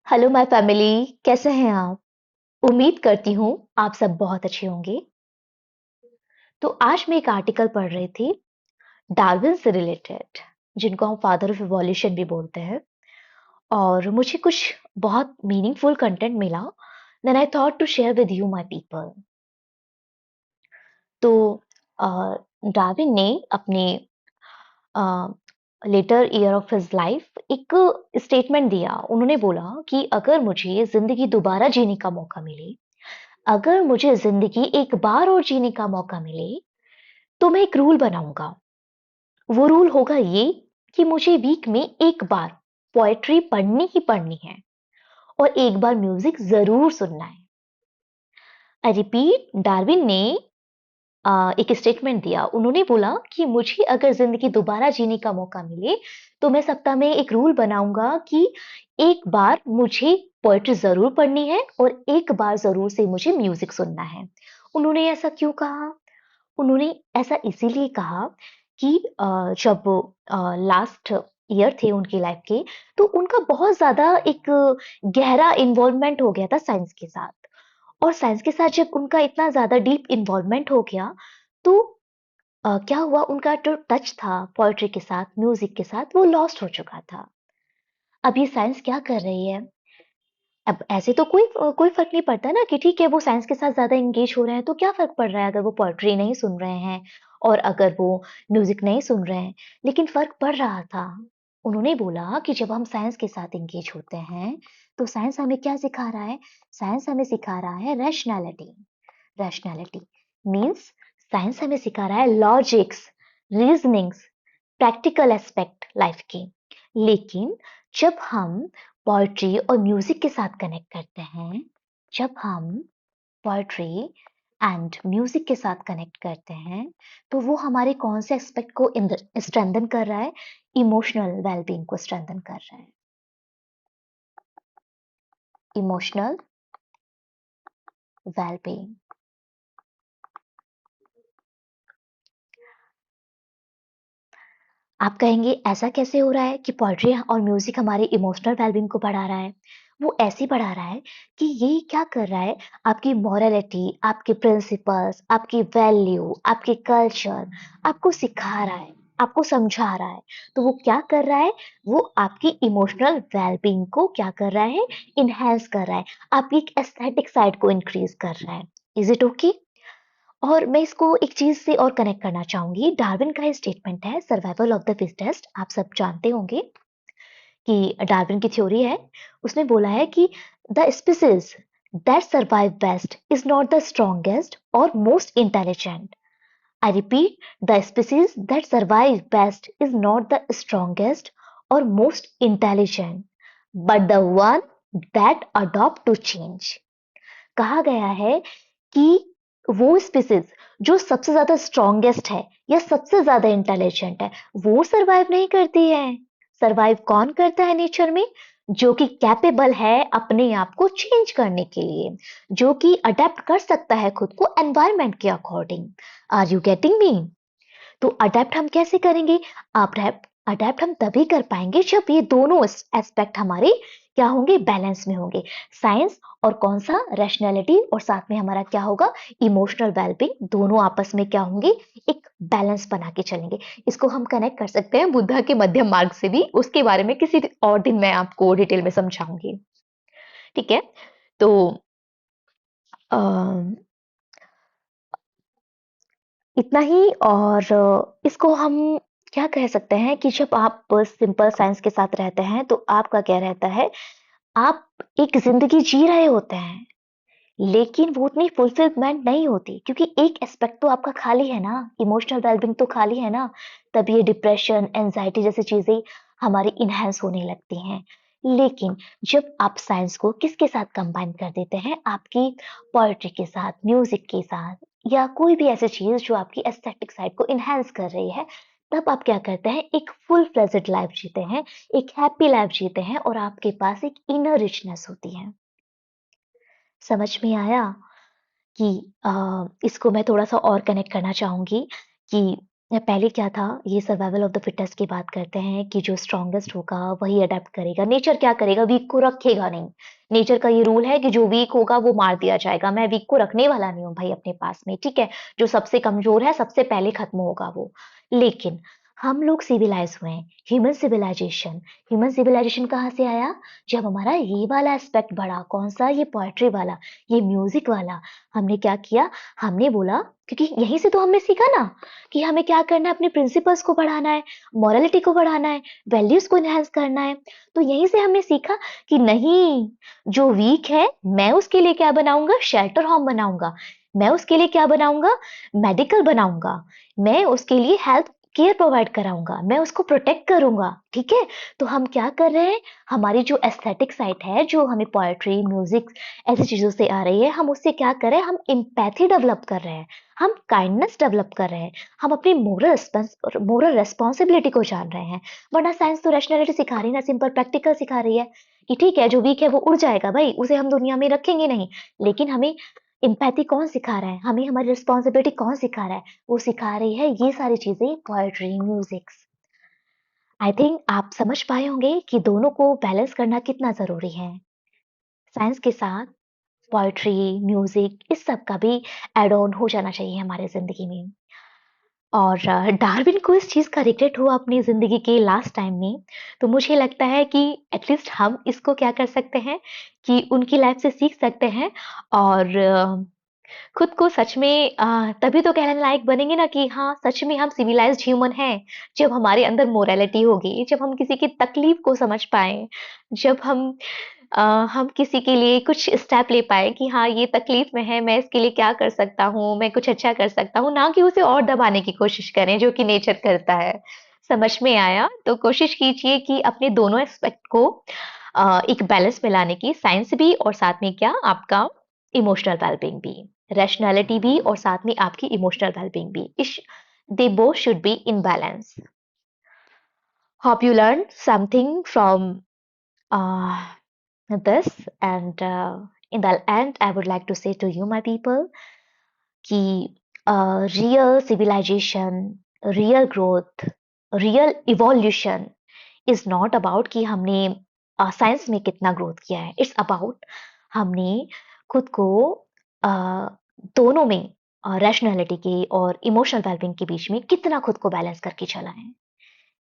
Hello my family, कैसे हैं आप? उम्मीद करती हूँ आप सब बहुत अच्छे होंगे। तो आज मैं एक आर्टिकल पढ़ रही थी डार्विन से रिलेटेड, जिनको हम फादर ऑफ इवोल्यूशन भी बोलते हैं। और मुझे कुछ बहुत मीनिंगफुल कंटेंट मिला। Then I thought to share with you my people. तो डार्विन ने अपने later year of his life एक स्टेटमेंट दिया। उन्होंने बोला कि अगर मुझे जिंदगी दोबारा जीने का मौका मिले, अगर मुझे जिंदगी एक बार और जीने का मौका मिले, तो मैं एक रूल बनाऊंगा। वो रूल होगा ये कि मुझे वीक में एक बार पोएट्री पढ़नी ही पढ़नी है और एक बार म्यूजिक जरूर सुनना है। आई रिपीट, डार्विन ने एक स्टेटमेंट दिया। उन्होंने बोला कि मुझे अगर जिंदगी दोबारा जीने का मौका मिले, तो मैं सप्ताह में एक रूल बनाऊंगा कि एक बार मुझे पोएट्री जरूर पढ़नी है और एक बार जरूर से मुझे म्यूजिक सुनना है। उन्होंने ऐसा क्यों कहा? उन्होंने ऐसा इसीलिए कहा कि जब लास्ट ईयर थे उनकी लाइफ के, तो उनका बहुत ज्यादा एक गहरा इन्वॉल्वमेंट हो गया था साइंस के साथ। और साइंस के साथ जब उनका इतना ज्यादा डीप इन्वॉल्वमेंट हो गया, तो क्या हुआ, उनका जो टच था पोएट्री के साथ, म्यूजिक के साथ, वो लॉस्ट हो चुका था। अब ये साइंस क्या कर रही है? अब ऐसे तो कोई फर्क नहीं पड़ता ना कि ठीक है वो साइंस के साथ ज्यादा एंगेज हो रहे हैं, तो क्या फर्क पड़ रहा है अगर वो पोएट्री नहीं सुन रहे हैं और अगर वो म्यूजिक नहीं सुन रहे हैं। लेकिन फर्क पड़ रहा था। उन्होंने बोला कि जब हम साइंस के साथ एंगेज होते हैं, तो साइंस हमें क्या सिखा रहा है? साइंस हमें सिखा रहा है रैशनैलिटी। रैशनैलिटी मीन्स साइंस हमें सिखा रहा है logics, reasonings, practical aspect life के। लेकिन जब हम पोएट्री और म्यूजिक के साथ कनेक्ट करते हैं, जब हम पोएट्री एंड म्यूजिक के साथ कनेक्ट करते हैं, तो वो हमारे कौन से एस्पेक्ट को स्ट्रेंथन कर रहा है? इमोशनल वेलबींग को स्ट्रेंथन कर रहा है। Emotional wellbeing. आप कहेंगे ऐसा कैसे हो रहा है कि पोएट्री और म्यूजिक हमारे इमोशनल वेलबींग को बढ़ा रहा है? वो ऐसे बढ़ा रहा है कि ये क्या कर रहा है, आपकी मोरालिटी, आपके प्रिंसिपल्स, आपकी वैल्यू, आपके कल्चर आपको सिखा रहा है, आपको समझा रहा है। तो वो क्या कर रहा है? वो आपकी इमोशनल वेलबींग को क्या कर रहा है? इनहेंस कर रहा है। आपकी एक एस्थेटिक साइड को इंक्रीज कर रहा है। Is it okay? और मैं इसको एक चीज से और कनेक्ट करना चाहूंगी। डार्विन का स्टेटमेंट है सर्वाइवल ऑफ द फिटेस्ट। आप सब जानते होंगे कि डार्विन की थ्योरी है। उसने बोला है कि the species that survive best is not the strongest और most intelligent. I repeat, the species that survive best is not the strongest और most intelligent, but the one that adopt to change. कहा गया है कि वो species जो सबसे ज्यादा स्ट्रॉन्गेस्ट है या सबसे ज्यादा इंटेलिजेंट है, वो सरवाइव नहीं करती है। सरवाइव कौन करता है नेचर में? जो कि कैपेबल है अपने आप को चेंज करने के लिए, जो कि अडेप्ट कर सकता है खुद को एनवायरमेंट के according. Are you getting me? तो अडेप्ट हम कैसे करेंगे? अडेप्ट अडेप्ट हम तभी कर पाएंगे जब ये दोनों एस्पेक्ट हमारे क्या होंगे? बैलेंस में होंगे। साइंस और कौन सा? रैशनैलिटी, और साथ में हमारा क्या होगा? Emotional wellbeing. दोनों आपस में क्या होंगे? एक बैलेंस बना के चलेंगे। इसको हम कनेक्ट कर सकते हैं बुद्धा के मध्यम मार्ग से भी। उसके बारे में किसी और दिन मैं आपको डिटेल में समझाऊंगी। ठीक है? तो अ, इतना ही। और इसको हम क्या कह सकते हैं कि जब आप सिंपल साइंस के साथ रहते हैं, तो आपका क्या रहता है? आप एक जिंदगी जी रहे होते हैं, लेकिन वो उतनी फुलफिलमेंट नहीं होती, क्योंकि एक एस्पेक्ट तो आपका खाली है ना, इमोशनल वेलबींग तो खाली है ना। तब ये डिप्रेशन, एंजाइटी जैसी चीजें हमारी इनहेंस होने लगती हैं। लेकिन जब आप साइंस को किसके साथ कंबाइन कर देते हैं? आपकी पोएट्री के साथ, म्यूजिक के साथ, या कोई भी ऐसी चीज जो आपकी एस्थेटिक साइड को इनहेंस कर रही है, तब आप क्या करते हैं? एक फुल फ्लेजेड लाइफ जीते हैं, एक हैप्पी लाइफ जीते हैं, और आपके पास एक इनर रिचनेस होती है। समझ में आया? कि इसको मैं थोड़ा-सा और कनेक्ट करना चाहूँगी कि पहले क्या था, ये सर्वाइवल ऑफ द फिटेस्ट की बात करते हैं कि जो स्ट्रॉन्गेस्ट होगा वही अडेप्ट करेगा। नेचर क्या करेगा, वीक को रखेगा नहीं। नेचर का ये रूल है कि जो वीक होगा वो मार दिया जाएगा। मैं वीक को रखने वाला नहीं हूँ भाई अपने पास में, ठीक है। जो सबसे कमजोर है सबसे पहले खत्म होगा वो। लेकिन हम लोग सिविलाइज हुए हैं, ह्यूमन सिविलाइजेशन। ह्यूमन सिविलाइजेशन कहाँ से आया, जब हमारा ये वाला एस्पेक्ट बढ़ा। कौन सा, ये पोएट्री वाला, ये म्यूजिक वाला। हमने क्या किया, हमने बोला, क्योंकि यहीं से तो हमने सीखा ना कि हमें क्या करना है, अपने प्रिंसिपल्स को बढ़ाना है, मॉरलिटी को बढ़ाना है, वैल्यूज को एनहांस करना है। तो यहीं से हमने सीखा कि नहीं, जो वीक है मैं उसके लिए क्या बनाऊंगा, शेल्टर होम बनाऊंगा। मैं उसके लिए क्या बनाऊंगा, मेडिकल बनाऊंगा। मैं उसके लिए हेल्थ केयर प्रोवाइड कराऊंगा, मैं उसको प्रोटेक्ट करूंगा, ठीक है। तो हम क्या कर रहे हैं, हमारी जो एस्थेटिक साइड है, जो हमें पोएट्री म्यूजिक ऐसी चीजों से आ रही है, हम उससे क्या कर रहे हैं, हम एम्पैथी डेवलप कर रहे हैं, हम काइंडनेस डेवलप कर रहे हैं, हम अपनी मोरल रेस्पॉन्सिबिलिटी को जान रहे हैं। वरना साइंस तो रैशनैलिटी सिखा रही है ना, सिंपल प्रैक्टिकल सिखा रही है कि ठीक है जो वीक है वो उड़ जाएगा भाई, उसे हम दुनिया में रखेंगे नहीं। लेकिन हमें एम्पैथी कौन सिखा रहा है, हमें हमारी रिस्पॉन्सिबिलिटी कौन सिखा रहा है, वो सिखा रही है ये सारी चीजें, पोएट्री म्यूजिक्स। आई थिंक आप समझ पाए होंगे कि दोनों को बैलेंस करना कितना जरूरी है। साइंस के साथ पोएट्री म्यूजिक इस सब का भी एड ऑन हो जाना चाहिए हमारे जिंदगी में। और डार्विन को इस चीज का रिग्रेट हुआ अपनी जिंदगी के लास्ट टाइम में। तो मुझे लगता है कि एटलीस्ट हम इसको क्या कर सकते हैं कि उनकी लाइफ से सीख सकते हैं। और खुद को सच में तभी तो कहने लायक बनेंगे ना कि हाँ सच में हम सिविलाइज्ड ह्यूमन हैं। जब हमारे अंदर मोरालिटी होगी, जब हम किसी की तकलीफ को समझ पाए, जब हम किसी के लिए कुछ स्टेप ले पाए कि हाँ ये तकलीफ में है, मैं इसके लिए क्या कर सकता हूँ, मैं कुछ अच्छा कर सकता हूँ, ना कि उसे और दबाने की कोशिश करें जो कि नेचर करता है। समझ में आया? तो कोशिश कीजिए कि अपने दोनों एस्पेक्ट को एक बैलेंस में लाने की, साइंस भी और साथ में क्या आपका इमोशनल वेलबींग भी, रैशनैलिटी भी और साथ में आपकी इमोशनल वेलबींग भी। इश they both should be in balance. Hope you learn something from this, and in the end I would like to say to you my people कि real civilization, real growth, real evolution is not about कि हमने science में कितना growth किया है। It's about हमने खुद को uh, दोनों में रैशनैलिटी के और इमोशनल वेलबींग के बीच में कितना खुद को बैलेंस करके चला है।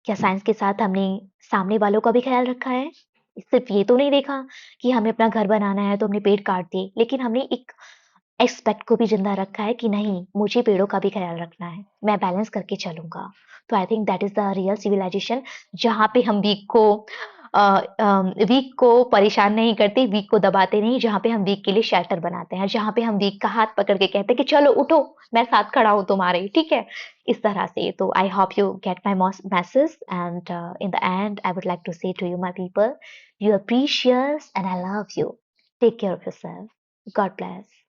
क्या साइंस के साथ हमने सामने वालों का भी ख्याल रखा है? सिर्फ ये तो नहीं देखा कि हमें अपना घर बनाना है तो हमने पेड़ काट दिए, लेकिन हमने एक एस्पेक्ट को भी जिंदा रखा है कि नहीं, मुझे पेड़ों का भी ख्याल रखना है, मैं बैलेंस करके चलूंगा। तो I think that is the real civilisation, जहाँ पे हम वीक को परेशान नहीं करते, वीक को दबाते नहीं, जहाँ पे हम वीक के लिए शेल्टर बनाते हैं, जहाँ पे हम वीक का हाथ पकड़ के कहते हैं कि चलो उठो, मैं साथ खड़ा हूँ तुम्हारे, ठीक है। इस तरह से तो I hope you get my message, and in the end I would like to say to you my people, you are precious and I love you. Take care of yourself. God bless.